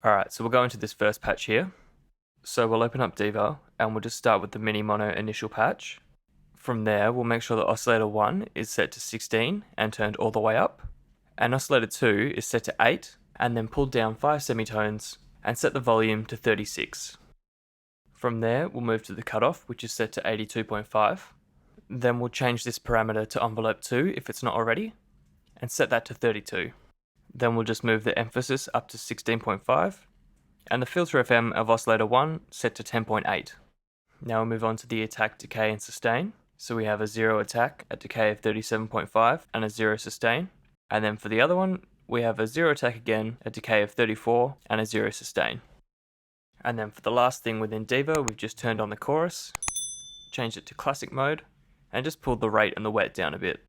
Alright, so we'll go into this first patch here. So we'll open up Diva and we'll just start with the mini mono initial patch. From there, we'll make sure that oscillator 1 is set to 16 and turned all the way up, and oscillator 2 is set to 8 and then pulled down 5 semitones and set the volume to 36. From there, we'll move to the cutoff, which is set to 82.5. Then we'll change this parameter to envelope 2 if it's not already, and set that to 32. Then we'll just move the emphasis up to 16.5, and the filter FM of oscillator 1 set to 10.8. Now we'll move on to the attack, decay, and sustain. So we have a 0 attack at decay of 37.5 and a 0 sustain. And then for the other one, we have a 0 attack again at decay of 34 and a 0 sustain. And then for the last thing within Diva, we've just turned on the chorus, changed it to classic mode, and just pulled the rate and the wet down a bit.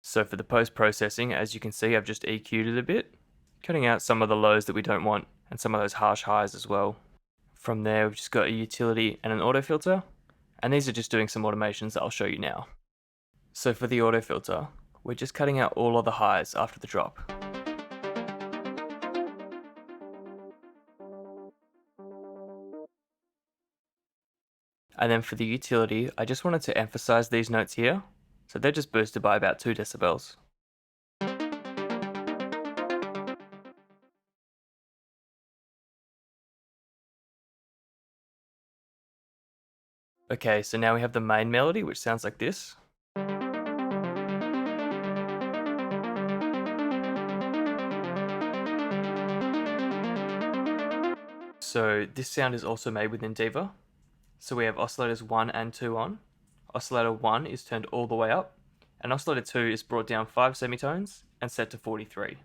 So for the post-processing, as you can see, I've just EQ'd it a bit, cutting out some of the lows that we don't want and some of those harsh highs as well. From there, we've just got a utility and an auto filter, and these are just doing some automations that I'll show you now. So for the auto filter, we're just cutting out all of the highs after the drop. And then for the utility, I just wanted to emphasize these notes here, so they're just boosted by about 2 decibels. Okay, so now we have the main melody, which sounds like this. So this sound is also made within Diva. So we have oscillators 1 and 2 on. Oscillator 1 is turned all the way up, and oscillator 2 is brought down 5 semitones and set to 43.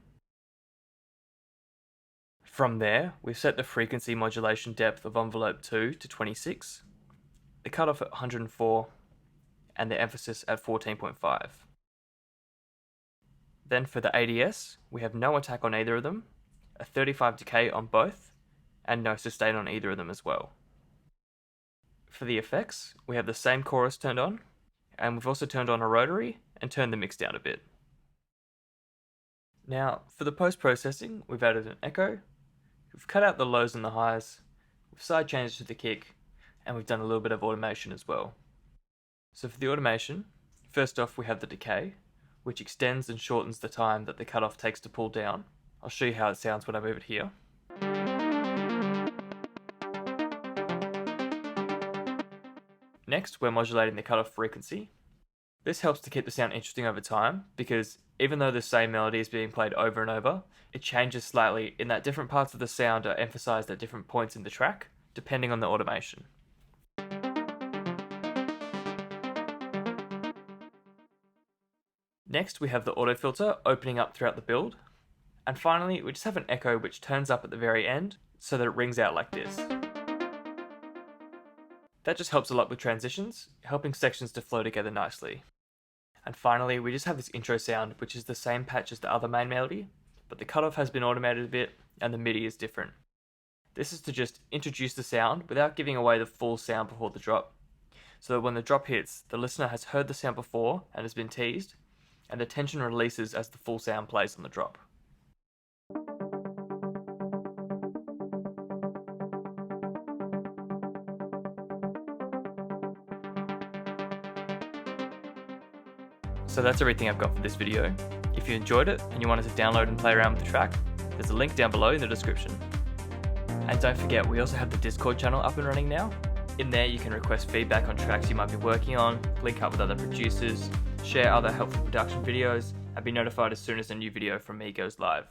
From there, we've set the frequency modulation depth of envelope 2 to 26, the cutoff at 104, and the emphasis at 14.5. Then for the ADS, we have no attack on either of them, a 35 decay on both, and no sustain on either of them as well. For the effects, we have the same chorus turned on, and we've also turned on a rotary and turned the mix down a bit. Now, for the post-processing, we've added an echo, we've cut out the lows and the highs, we've side changed to the kick, and we've done a little bit of automation as well. So for the automation, first off we have the decay, which extends and shortens the time that the cutoff takes to pull down. I'll show you how it sounds when I move it here. Next, we're modulating the cutoff frequency. This helps to keep the sound interesting over time, because even though the same melody is being played over and over, it changes slightly in that different parts of the sound are emphasized at different points in the track, depending on the automation. Next, we have the auto filter opening up throughout the build. And finally, we just have an echo which turns up at the very end, so that it rings out like this. That just helps a lot with transitions, helping sections to flow together nicely. And finally, we just have this intro sound, which is the same patch as the other main melody, but the cutoff has been automated a bit, and the MIDI is different. This is to just introduce the sound without giving away the full sound before the drop, so that when the drop hits, the listener has heard the sound before and has been teased, and the tension releases as the full sound plays on the drop. So that's everything I've got for this video. If you enjoyed it and you wanted to download and play around with the track, there's a link down below in the description. And don't forget, we also have the Discord channel up and running now. In there you can request feedback on tracks you might be working on, link up with other producers, share other helpful production videos, and be notified as soon as a new video from me goes live.